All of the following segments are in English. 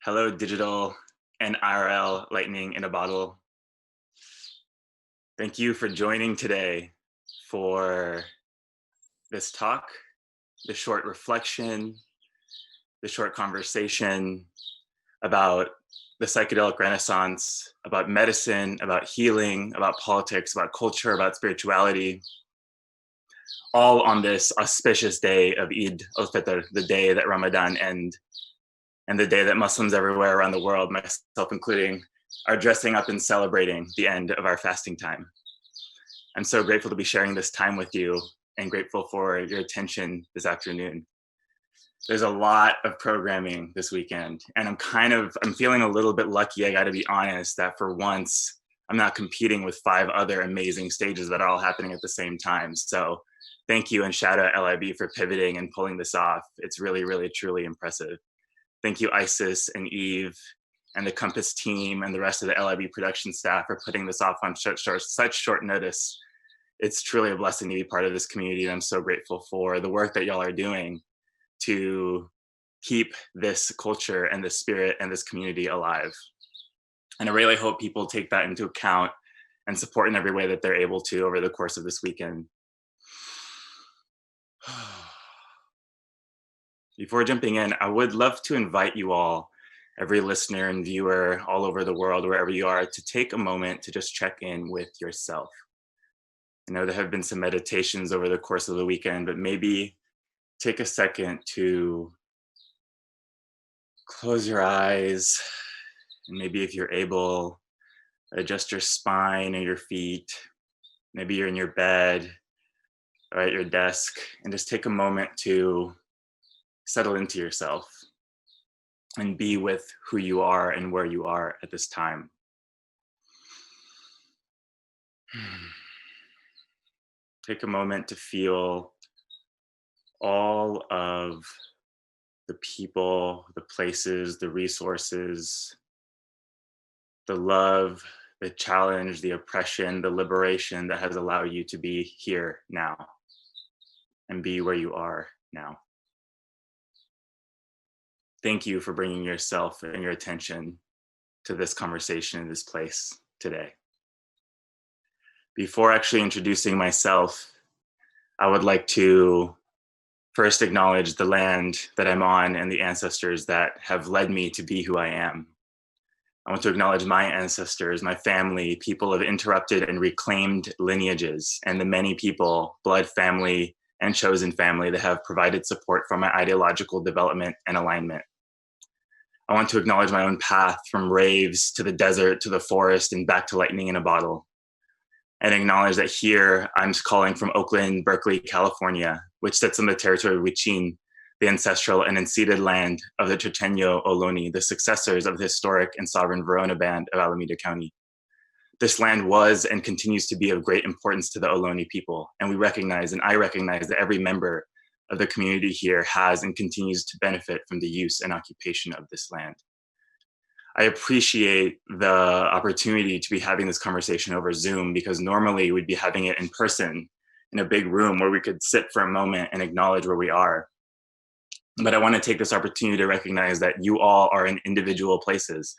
Hello, digital and IRL lightning in a bottle. Thank you for joining today for this talk, the short reflection, the short conversation about the psychedelic renaissance, about medicine, about healing, about politics, about culture, about spirituality, all on this auspicious day of Eid al-Fitr, the day that Ramadan ends and the day that Muslims everywhere around the world, myself including, are dressing up and celebrating the end of our fasting time. I'm so grateful to be sharing this time with you and grateful for your attention this afternoon. There's a lot of programming this weekend, and I'm feeling a little bit lucky, I gotta be honest, that for once, I'm not competing with 5 other amazing stages that are all happening at the same time. So thank you and shout out LIB for pivoting and pulling this off. It's really, really, truly impressive. Thank you, Isis and Eve and the Compass team and the rest of the LIB production staff for putting this off on such short notice. It's truly a blessing to be part of this community, and I'm so grateful for the work that y'all are doing to keep this culture and this spirit and this community alive. And I really hope people take that into account and support in every way that they're able to over the course of this weekend. Before jumping in, I would love to invite you all, every listener and viewer all over the world, wherever you are, to take a moment to just check in with yourself. I know there have been some meditations over the course of the weekend, but maybe take a second to close your eyes, and maybe if you're able, adjust your spine or your feet. Maybe you're in your bed or at your desk, and just take a moment to settle into yourself and be with who you are and where you are at this time. Take a moment to feel all of the people, the places, the resources, the love, the challenge, the oppression, the liberation that has allowed you to be here now and be where you are now. Thank you for bringing yourself and your attention to this conversation in this place today. Before actually introducing myself, I would like to first acknowledge the land that I'm on and the ancestors that have led me to be who I am. I want to acknowledge my ancestors, my family, people of interrupted and reclaimed lineages, and the many people, blood family and chosen family, that have provided support for my ideological development and alignment. I want to acknowledge my own path from raves to the desert to the forest and back to lightning in a bottle. And acknowledge that here I'm calling from Oakland, Berkeley, California, which sits on the territory of Huichin, the ancestral and unceded land of the Chochenyo Ohlone, the successors of the historic and sovereign Verona Band of Alameda County. This land was and continues to be of great importance to the Ohlone people, and I recognize that every member of the community here has and continues to benefit from the use and occupation of this land. I appreciate the opportunity to be having this conversation over Zoom, because normally we'd be having it in person in a big room where we could sit for a moment and acknowledge where we are. But I want to take this opportunity to recognize that you all are in individual places,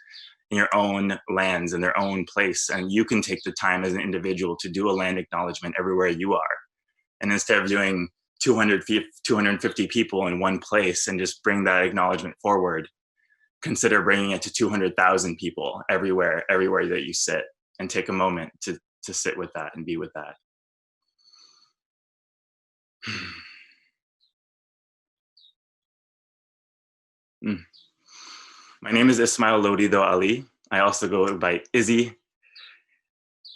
in your own lands, in their own place, and you can take the time as an individual to do a land acknowledgement everywhere you are. And instead of doing 250 people in one place and just bring that acknowledgement forward, consider bringing it to 200,000 people everywhere that you sit, and take a moment to sit with that and be with that. My name is Ismail Lodido Ali. I also go by Izzy,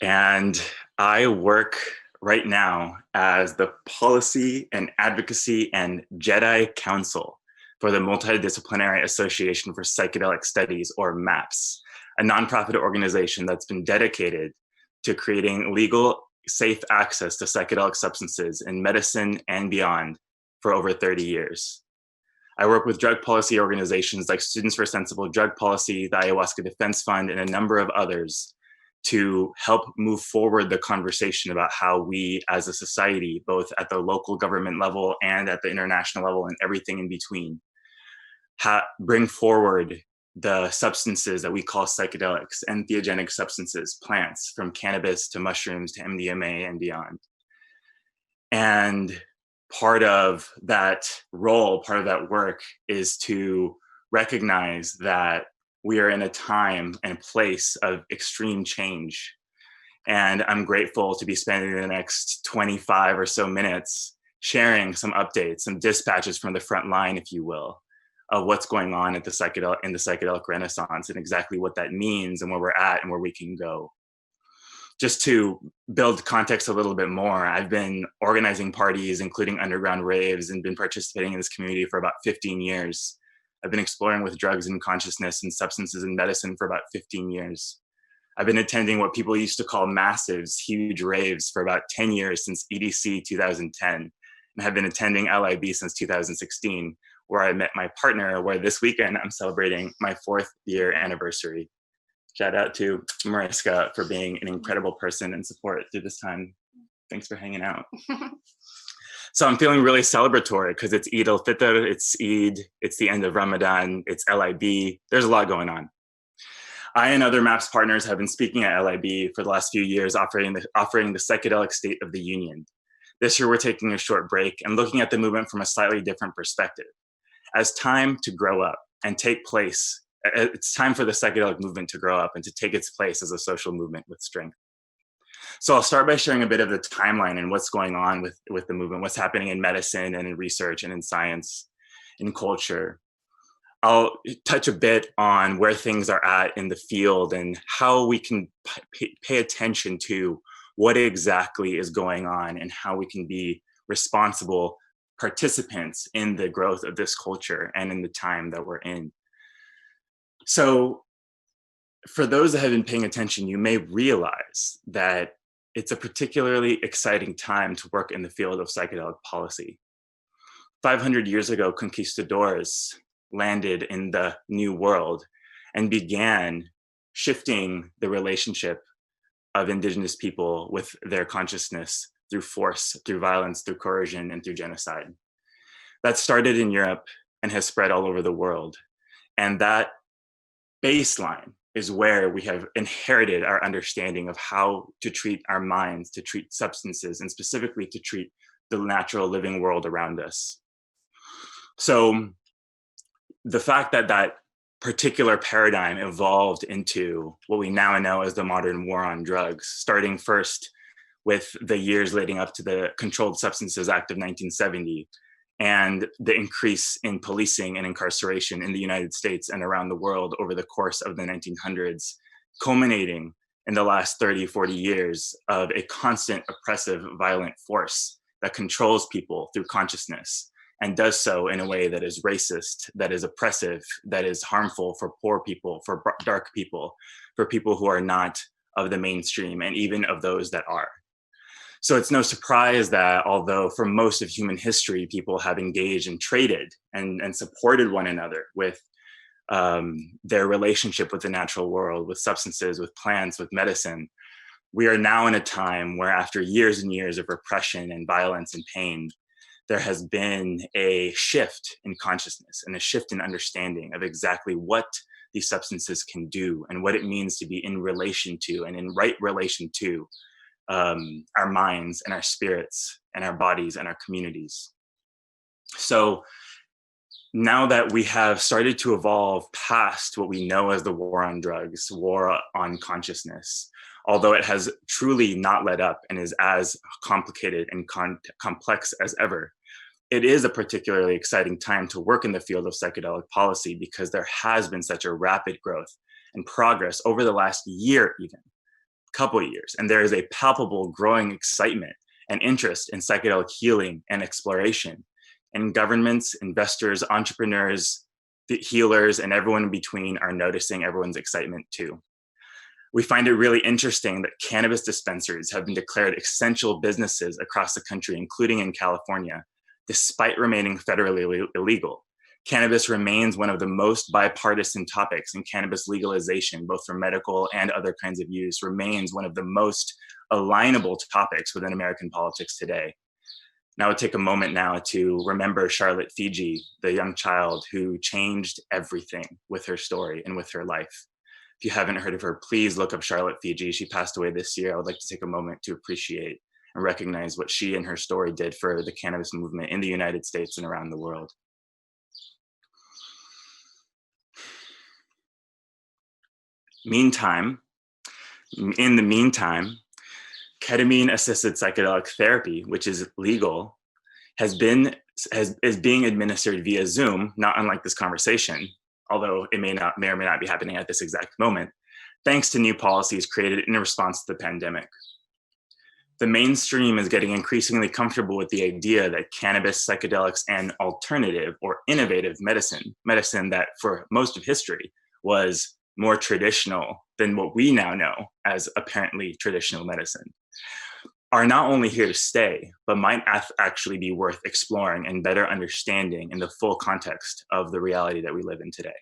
and I work right now as the Policy and Advocacy and Jedi Council for the Multidisciplinary Association for Psychedelic Studies, or MAPS, a nonprofit organization that's been dedicated to creating legal, safe access to psychedelic substances in medicine and beyond for over 30 years. I work with drug policy organizations like Students for Sensible Drug Policy, the Ayahuasca Defense Fund, and a number of others to help move forward the conversation about how we as a society, both at the local government level and at the international level and everything in between, bring forward the substances that we call psychedelics, entheogenic substances, plants, from cannabis to mushrooms to MDMA and beyond. And part of that role, part of that work is to recognize that we are in a time and place of extreme change. And I'm grateful to be spending the next 25 or so minutes sharing some updates, some dispatches from the front line, if you will, of what's going on at in the psychedelic renaissance and exactly what that means and where we're at and where we can go. Just to build context a little bit more, I've been organizing parties, including underground raves, and been participating in this community for about 15 years. I've been exploring with drugs and consciousness and substances and medicine for about 15 years. I've been attending what people used to call massives, huge raves, for about 10 years since EDC 2010, and have been attending LIB since 2016, where I met my partner, where this weekend I'm celebrating my 4th year anniversary. Shout out to Mariska for being an incredible person and support through this time. Thanks for hanging out. So I'm feeling really celebratory because it's Eid al-Fitr, it's Eid, it's the end of Ramadan, it's LIB. There's a lot going on. I and other MAPS partners have been speaking at LIB for the last few years, offering the Psychedelic State of the Union. This year, we're taking a short break and looking at the movement from a slightly different perspective. As time to grow up and take place, it's time for the psychedelic movement to grow up and to take its place as a social movement with strength. So I'll start by sharing a bit of the timeline and what's going on with the movement, what's happening in medicine and in research and in science, in culture. I'll touch a bit on where things are at in the field and how we can pay attention to what exactly is going on and how we can be responsible participants in the growth of this culture and in the time that we're in. So for those that have been paying attention, you may realize that it's a particularly exciting time to work in the field of psychedelic policy. 500 years ago, conquistadors landed in the New World and began shifting the relationship of indigenous people with their consciousness through force, through violence, through coercion, and through genocide. That started in Europe and has spread all over the world. And that baseline is where we have inherited our understanding of how to treat our minds, to treat substances, and specifically to treat the natural living world around us. So the fact that that particular paradigm evolved into what we now know as the modern war on drugs, starting first with the years leading up to the Controlled Substances Act of 1970, and the increase in policing and incarceration in the United States and around the world over the course of the 1900s, culminating in the last 30, 40 years of a constant oppressive, violent force that controls people through consciousness and does so in a way that is racist, that is oppressive, that is harmful for poor people, for dark people, for people who are not of the mainstream, and even of those that are. So it's no surprise that although for most of human history, people have engaged and traded and supported one another with their relationship with the natural world, with substances, with plants, with medicine, we are now in a time where after years and years of repression and violence and pain, there has been a shift in consciousness and a shift in understanding of exactly what these substances can do and what it means to be in relation to and in right relation to our minds and our spirits and our bodies and our communities. So now that we have started to evolve past what we know as the war on drugs, war on consciousness, although it has truly not let up and is as complicated and complex as ever, it is a particularly exciting time to work in the field of psychedelic policy because there has been such a rapid growth and progress over the last year, even couple of years. And there is a palpable growing excitement and interest in psychedelic healing and exploration. And governments, investors, entrepreneurs, the healers, and everyone in between are noticing everyone's excitement too. We find it really interesting that cannabis dispensaries have been declared essential businesses across the country, including in California, despite remaining federally illegal. Cannabis remains one of the most bipartisan topics, and cannabis legalization, both for medical and other kinds of use, remains one of the most alignable topics within American politics today. And I would take a moment now to remember Charlotte Figi, the young child who changed everything with her story and with her life. If you haven't heard of her, please look up Charlotte Figi. She passed away this year. I would like to take a moment to appreciate and recognize what she and her story did for the cannabis movement in the United States and around the world. In the meantime, ketamine-assisted psychedelic therapy, which is legal, is being administered via Zoom, not unlike this conversation, although it may or may not be happening at this exact moment, thanks to new policies created in response to the pandemic. The mainstream is getting increasingly comfortable with the idea that cannabis, psychedelics, and alternative or innovative medicine that for most of history was more traditional than what we now know as apparently traditional medicine, are not only here to stay, but might actually be worth exploring and better understanding in the full context of the reality that we live in today.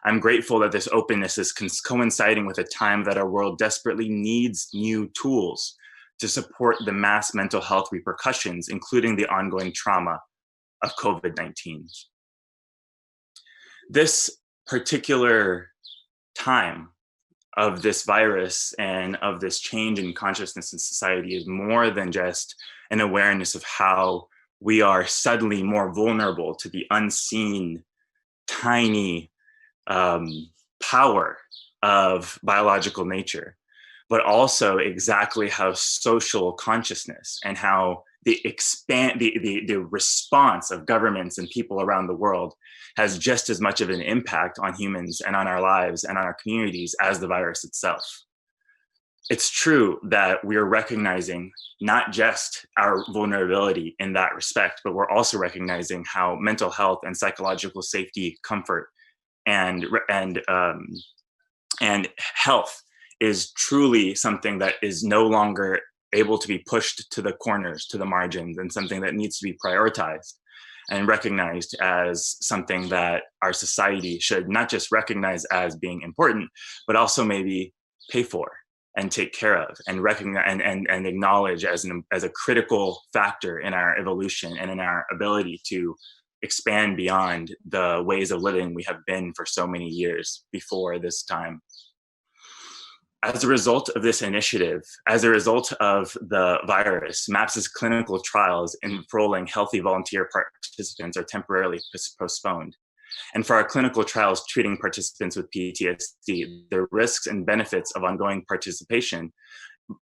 I'm grateful that this openness is coinciding with a time that our world desperately needs new tools to support the mass mental health repercussions, including the ongoing trauma of COVID-19. This particular time of this virus and of this change in consciousness in society is more than just an awareness of how we are suddenly more vulnerable to the unseen, tiny power of biological nature, but also exactly how social consciousness and how the response of governments and people around the world has just as much of an impact on humans and on our lives and on our communities as the virus itself. It's true that we are recognizing not just our vulnerability in that respect, but we're also recognizing how mental health and psychological safety, comfort, and health is truly something that is no longer able to be pushed to the corners, to the margins, and something that needs to be prioritized and recognized as something that our society should not just recognize as being important, but also maybe pay for and take care of and recognize and acknowledge as a critical factor in our evolution and in our ability to expand beyond the ways of living we have been for so many years before this time. As a result of this initiative, as a result of the virus, MAPS's clinical trials enrolling healthy volunteer participants are temporarily postponed. And for our clinical trials treating participants with PTSD, the risks and benefits of ongoing participation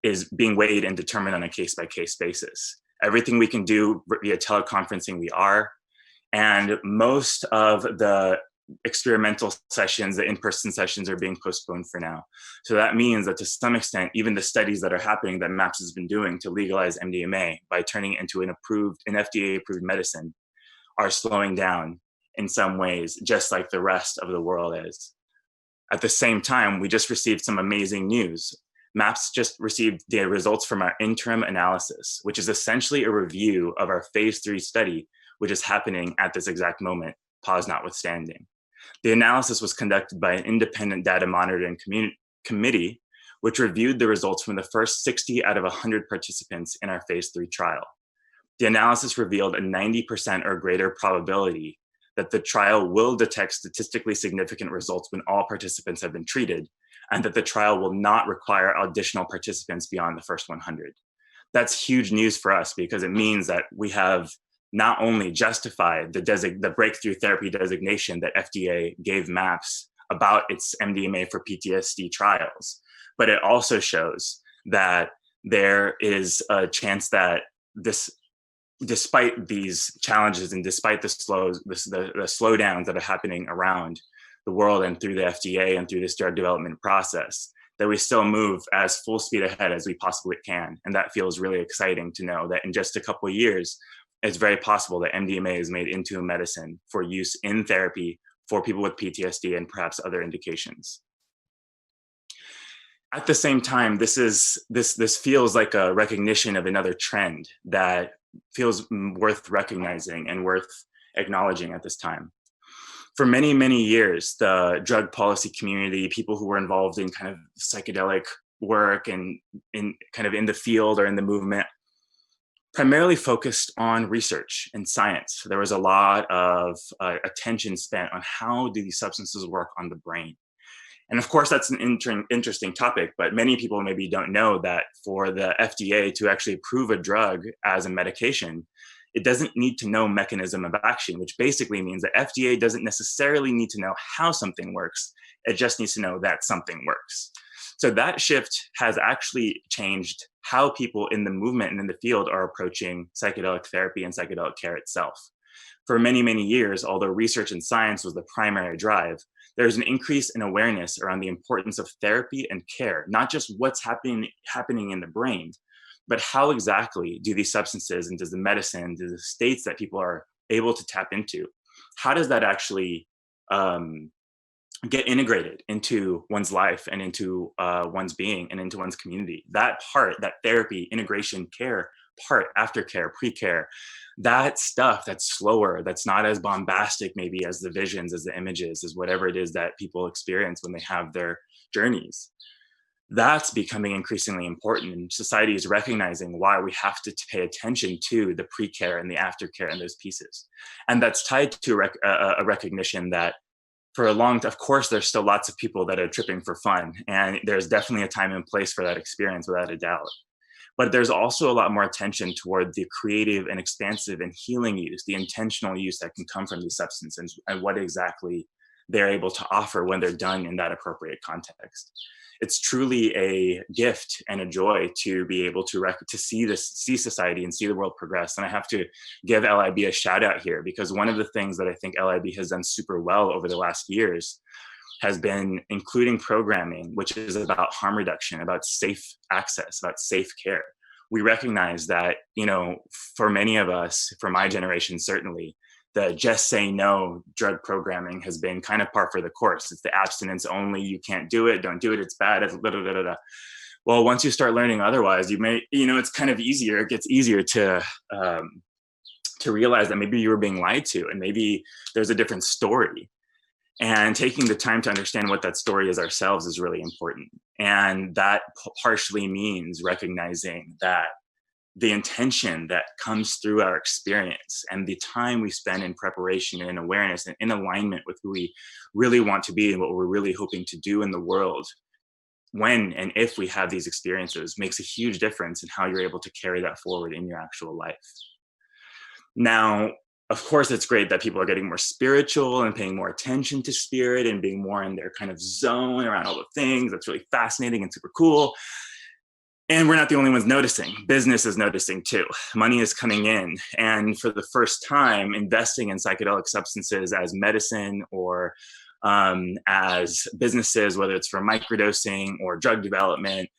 is being weighed and determined on a case-by-case basis. Everything we can do via teleconferencing, we are. And most of the experimental sessions, the in-person sessions, are being postponed for now. So that means that to some extent, even the studies that are happening that MAPS has been doing to legalize MDMA by turning it into an FDA-approved medicine are slowing down in some ways, just like the rest of the world is. At the same time, we just received some amazing news. MAPS just received the results from our interim analysis, which is essentially a review of our phase 3 study, which is happening at this exact moment, pause notwithstanding. The analysis was conducted by an independent data monitoring committee, which reviewed the results from the first 60 out of 100 participants in our phase 3 trial. The analysis revealed a 90% or greater probability that the trial will detect statistically significant results when all participants have been treated, and that the trial will not require additional participants beyond the first 100. That's huge news for us because it means that we have not only justified the breakthrough therapy designation that FDA gave MAPS about its MDMA for PTSD trials, but it also shows that there is a chance that this, despite these challenges and despite the slowdowns that are happening around the world and through the FDA and through this drug development process, that we still move as full speed ahead as we possibly can. And that feels really exciting to know that in just a couple of years, it's very possible that MDMA is made into a medicine for use in therapy for people with PTSD and perhaps other indications. At the same time, this feels like a recognition of another trend that feels worth recognizing and worth acknowledging at this time. For many, many years, the drug policy community, people who were involved in kind of psychedelic work and in the field or in the movement, primarily focused on research and science. There was a lot of attention spent on how do these substances work on the brain. And of course, that's an interesting topic, but many people maybe don't know that for the FDA to actually approve a drug as a medication, it doesn't need to know mechanism of action, which basically means that FDA doesn't necessarily need to know how something works. It just needs to know that something works. So that shift has actually changed how people in the movement and in the field are approaching psychedelic therapy and psychedelic care itself. For many, many years, although research and science was the primary drive, there's an increase in awareness around the importance of therapy and care, not just what's happening in the brain, but how exactly do these substances and does the medicine, do the states that people are able to tap into, how does that actually get integrated into one's life and into one's being and into one's community? That part, that therapy, integration, care part, aftercare, pre-care, that stuff that's slower, that's not as bombastic maybe as the visions, as the images, as whatever it is that people experience when they have their journeys. That's becoming increasingly important, and society is recognizing why we have to pay attention to the pre-care and the aftercare and those pieces. And that's tied to a recognition that for a long time, of course, there's still lots of people that are tripping for fun, and there's definitely a time and place for that experience without a doubt. But there's also a lot more attention toward the creative and expansive and healing use, the intentional use that can come from these substances and what exactly they're able to offer when they're done in that appropriate context. It's truly a gift and a joy to be able to see society and see the world progress. And I have to give LIB a shout out here, because one of the things that I think LIB has done super well over the last years has been including programming, which is about harm reduction, about safe access, about safe care. We recognize that, for many of us, for my generation, certainly, the just say no drug programming has been kind of par for the course. It's the abstinence only, you can't do it, don't do it, it's bad, Well, once you start learning otherwise, you may, it's kind of easier, it gets easier to realize that maybe you were being lied to and maybe there's a different story. And taking the time to understand what that story is ourselves is really important. And that partially means recognizing that the intention that comes through our experience and the time we spend in preparation and in awareness and in alignment with who we really want to be and what we're really hoping to do in the world when and if we have these experiences makes a huge difference in how you're able to carry that forward in your actual life. Now, of course, it's great that people are getting more spiritual and paying more attention to spirit and being more in their kind of zone around all the things. That's really fascinating and super cool. And we're not the only ones noticing. Business is noticing too. Money is coming in. And for the first time, investing in psychedelic substances as medicine or as businesses, whether it's for microdosing or drug development,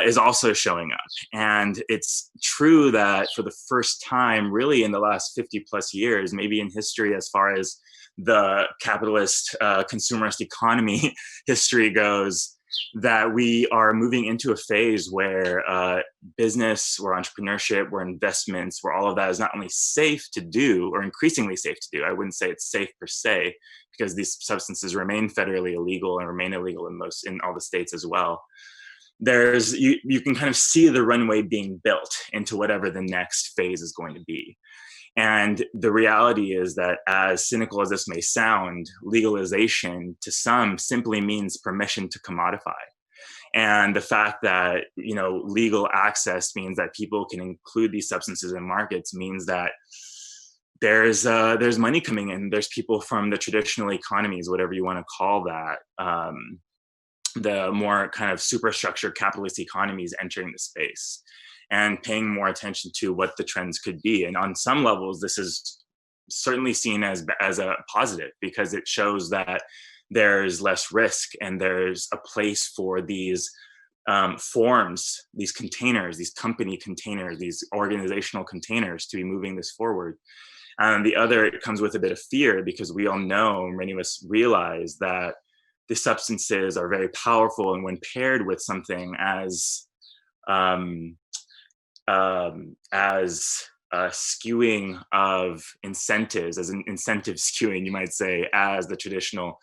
is also showing up. And it's true that for the first time, really in the last 50 plus years, maybe in history, as far as the capitalist consumerist economy history goes, that we are moving into a phase where business, where entrepreneurship, where investments, where all of that is not only safe to do or increasingly safe to do. I wouldn't say it's safe per se, because these substances remain federally illegal and remain illegal in all the states as well. You can kind of see the runway being built into whatever the next phase is going to be. And the reality is that, as cynical as this may sound, legalization to some simply means permission to commodify. And the fact that, legal access means that people can include these substances in markets means that there's money coming in. There's people from the traditional economies, whatever you want to call that, the more kind of superstructured capitalist economies entering the space and paying more attention to what the trends could be. And on some levels, this is certainly seen as a positive, because it shows that there's less risk and there's a place for these forms, these containers, these company containers, these organizational containers to be moving this forward. And the other, it comes with a bit of fear, because we all know, many of us realize that the substances are very powerful, and when paired with something as skewing of incentives, as an incentive skewing, you might say, as the traditional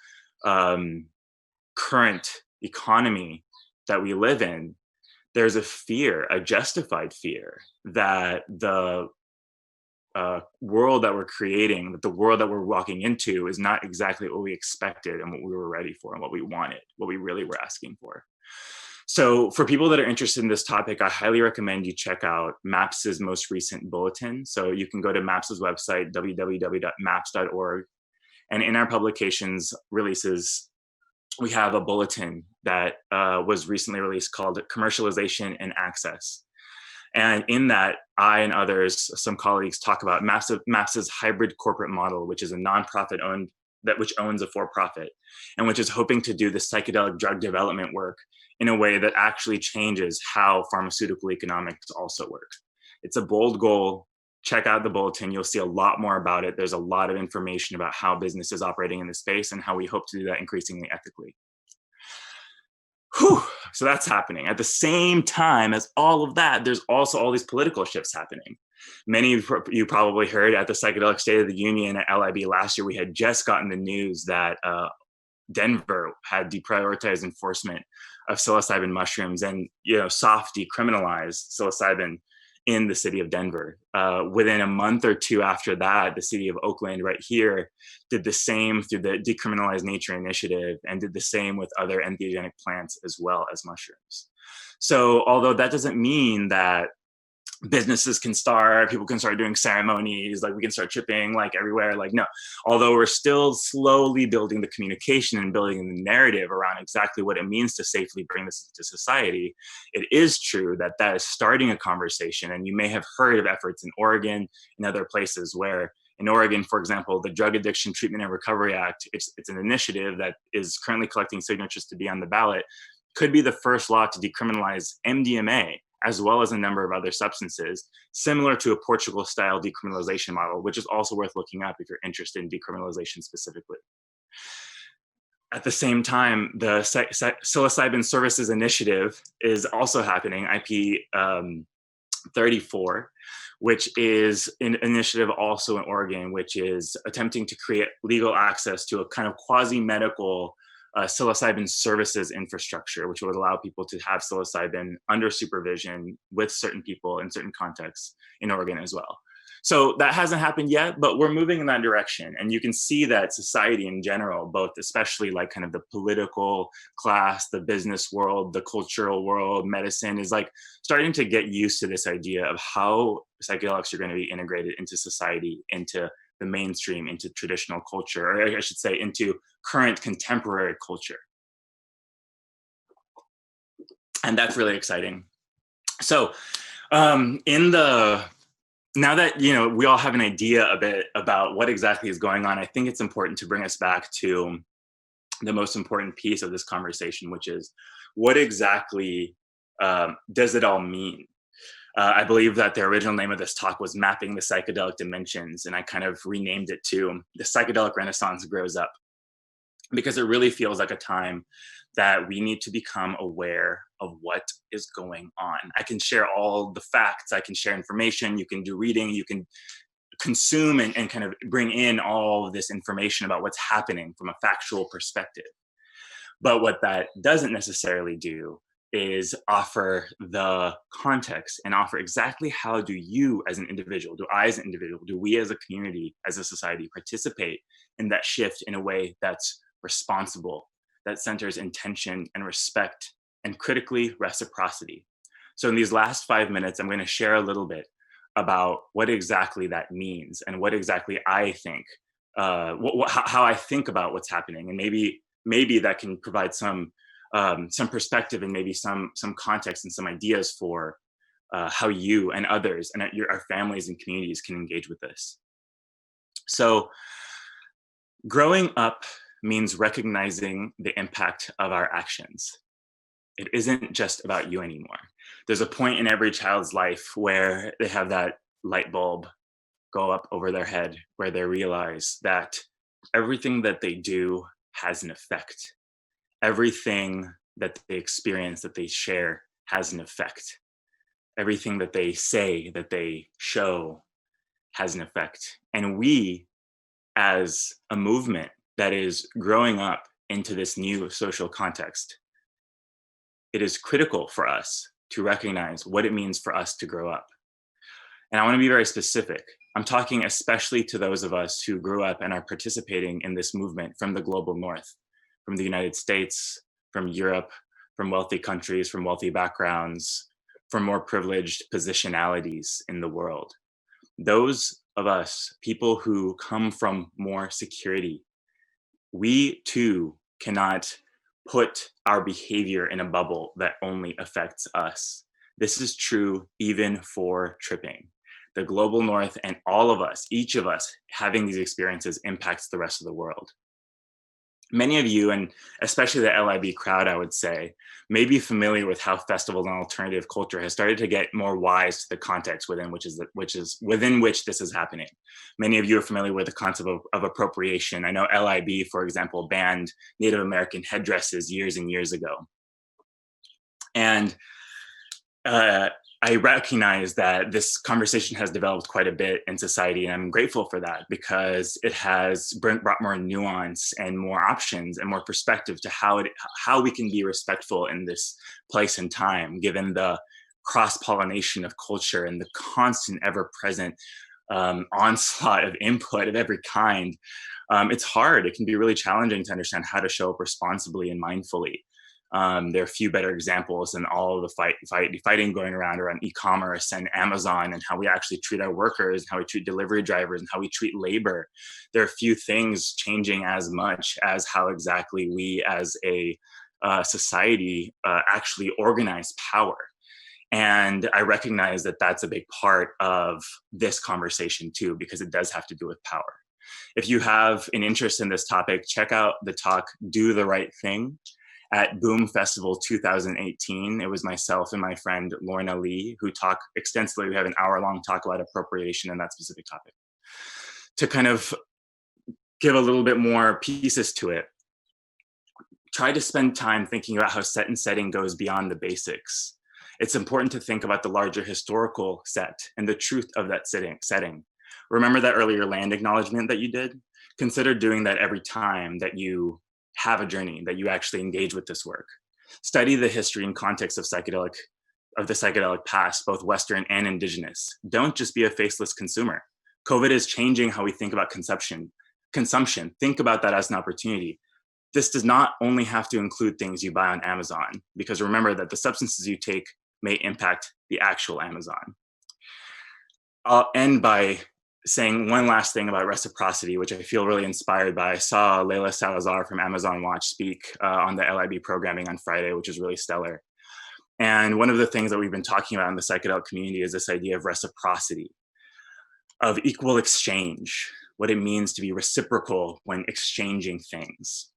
current economy that we live in, there's a fear, a justified fear, that the world that we're creating, that the world that we're walking into is not exactly what we expected and what we were ready for and what we wanted, what we really were asking for. So for people that are interested in this topic, I highly recommend you check out MAPS's most recent bulletin. So you can go to MAPS's website, www.maps.org. And in our publications releases, we have a bulletin that was recently released called Commercialization and Access. And in that, I and others, some colleagues, talk about MAPS's hybrid corporate model, which is a nonprofit which owns a for-profit, and which is hoping to do the psychedelic drug development work in a way that actually changes how pharmaceutical economics also work. It's a bold goal. Check out the bulletin. You'll see a lot more about it. There's a lot of information about how business is operating in this space and how we hope to do that increasingly ethically. Whew. So that's happening. At the same time as all of that, there's also all these political shifts happening. Many of you probably heard at the Psychedelic State of the Union at LIB last year, we had just gotten the news that Denver had deprioritized enforcement of psilocybin mushrooms and soft decriminalized psilocybin in the city of Denver. Within a month or two after that, the city of Oakland right here did the same through the Decriminalized Nature Initiative and did the same with other entheogenic plants as well as mushrooms. So although that doesn't mean that businesses can start, people can start doing ceremonies, like we can start tripping like everywhere, like no. Although we're still slowly building the communication and building the narrative around exactly what it means to safely bring this to society, it is true that that is starting a conversation. And you may have heard of efforts in Oregon and other places where, in Oregon, for example, the Drug Addiction Treatment and Recovery Act, it's an initiative that is currently collecting signatures to be on the ballot, could be the first law to decriminalize MDMA, as well as a number of other substances, similar to a Portugal-style decriminalization model, which is also worth looking up if you're interested in decriminalization specifically. At the same time, the Psilocybin Services Initiative is also happening, IP 34, which is an initiative also in Oregon, which is attempting to create legal access to a kind of quasi-medical psilocybin services infrastructure, which would allow people to have psilocybin under supervision with certain people in certain contexts in Oregon as well. So that hasn't happened yet, but we're moving in that direction. And you can see that society in general, both especially like kind of the political class, the business world, the cultural world, medicine, is like starting to get used to this idea of how psychedelics are going to be integrated into society, into the mainstream, into traditional culture, or I should say into current contemporary culture. And that's really exciting. So now that we all have an idea a bit about what exactly is going on, I think it's important to bring us back to the most important piece of this conversation, which is what exactly does it all mean? I believe that the original name of this talk was Mapping the Psychedelic Dimensions, and I kind of renamed it to The Psychedelic Renaissance Grows Up, because it really feels like a time that we need to become aware of what is going on. I can share all the facts, I can share information, you can do reading, you can consume and kind of bring in all of this information about what's happening from a factual perspective. But what that doesn't necessarily do is offer the context and offer exactly how do you as an individual, do I as an individual, do we as a community, as a society participate in that shift in a way that's responsible, that centers intention and respect and critically reciprocity. So in these last 5 minutes, I'm going to share a little bit about what exactly that means and what exactly I think, how I think about what's happening. And maybe that can provide some perspective and maybe some context and some ideas for how you and others and our families and communities can engage with this. So growing up means recognizing the impact of our actions. It isn't just about you anymore. There's a point in every child's life where they have that light bulb go up over their head, where they realize that everything that they do has an effect. Everything that they experience, that they share, has an effect. Everything that they say, that they show, has an effect. And we, as a movement that is growing up into this new social context, it is critical for us to recognize what it means for us to grow up. And I want to be very specific. I'm talking especially to those of us who grew up and are participating in this movement from the global north, from the United States, from Europe, from wealthy countries, from wealthy backgrounds, from more privileged positionalities in the world. Those of us, people who come from more security, we too cannot put our behavior in a bubble that only affects us. This is true even for tripping. The global north and all of us, each of us having these experiences impacts the rest of the world. Many of you, and especially the LIB crowd, I would say, may be familiar with how festivals and alternative culture has started to get more wise to the context within which this is happening. Many of you are familiar with the concept of appropriation. I know LIB, for example, banned Native American headdresses years and years ago. And I recognize that this conversation has developed quite a bit in society, and I'm grateful for that because it has brought more nuance and more options and more perspective to how we can be respectful in this place and time, given the cross-pollination of culture and the constant, ever-present onslaught of input of every kind. It's hard. It can be really challenging to understand how to show up responsibly and mindfully. There are few better examples than all of the fighting going around e-commerce and Amazon and how we actually treat our workers, and how we treat delivery drivers, and how we treat labor. There are few things changing as much as how exactly we as a society actually organize power. And I recognize that that's a big part of this conversation too, because it does have to do with power. If you have an interest in this topic, check out the talk, Do the Right Thing, at Boom Festival 2018. It was myself and my friend Lorna Lee who talk extensively. We have an hour-long talk about appropriation and that specific topic. To kind of give a little bit more pieces to it, try to spend time thinking about how set and setting goes beyond the basics. It's important to think about the larger historical set and the truth of that setting. Remember that earlier land acknowledgement that you did? Consider doing that every time that you have a journey, that you actually engage with this work. Study the history and context of the psychedelic past, both Western and indigenous. Don't just be a faceless consumer. COVID is changing how we think about consumption. Think about that as an opportunity. This does not only have to include things you buy on Amazon, because remember that the substances you take may impact the actual Amazon. I'll end by saying one last thing about reciprocity, which I feel really inspired by. I saw Leila Salazar from Amazon Watch speak on the LIB programming on Friday, which is really stellar. And one of the things that we've been talking about in the psychedelic community is this idea of reciprocity, of equal exchange, what it means to be reciprocal when exchanging things.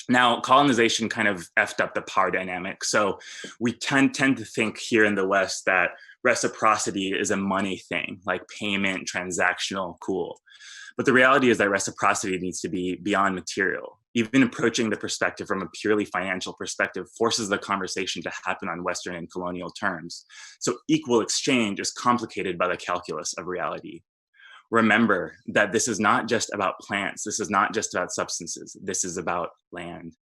Now, colonization kind of effed up the power dynamic. So we tend to think here in the West that reciprocity is a money thing, like payment, transactional, cool. But the reality is that reciprocity needs to be beyond material. Even approaching the perspective from a purely financial perspective forces the conversation to happen on Western and colonial terms. So equal exchange is complicated by the calculus of reality. Remember that this is not just about plants. This is not just about substances. This is about land.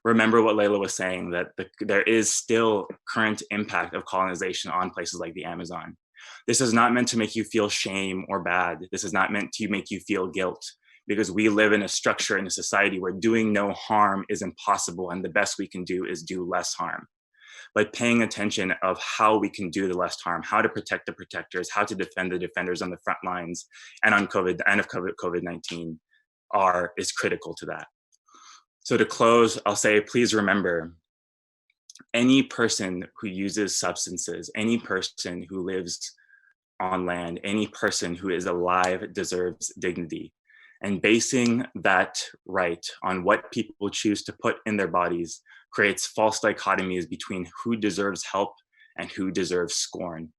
Remember what Layla was saying, that there is still current impact of colonization on places like the Amazon. This is not meant to make you feel shame or bad. This is not meant to make you feel guilt, because we live in a structure, in a society where doing no harm is impossible, and the best we can do is do less harm. But paying attention of how we can do the less harm, how to protect the protectors, how to defend the defenders on the front lines and on COVID-19 is critical to that. So to close, I'll say, please remember, any person who uses substances, any person who lives on land, any person who is alive deserves dignity. And basing that right on what people choose to put in their bodies creates false dichotomies between who deserves help and who deserves scorn.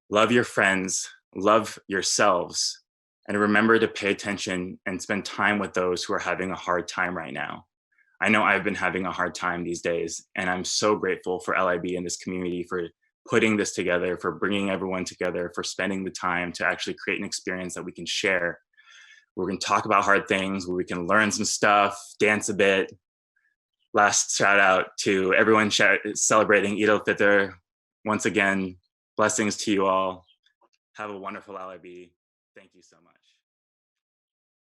Love your friends, love yourselves, and remember to pay attention and spend time with those who are having a hard time right now. I know I've been having a hard time these days, and I'm so grateful for LIB and this community for putting this together, for bringing everyone together, for spending the time to actually create an experience that we can share. We're going to talk about hard things, where we can learn some stuff, dance a bit, last shout out to everyone celebrating Eid al-Fitr. Once again, blessings to you all. Have a wonderful LIB. Thank you so much.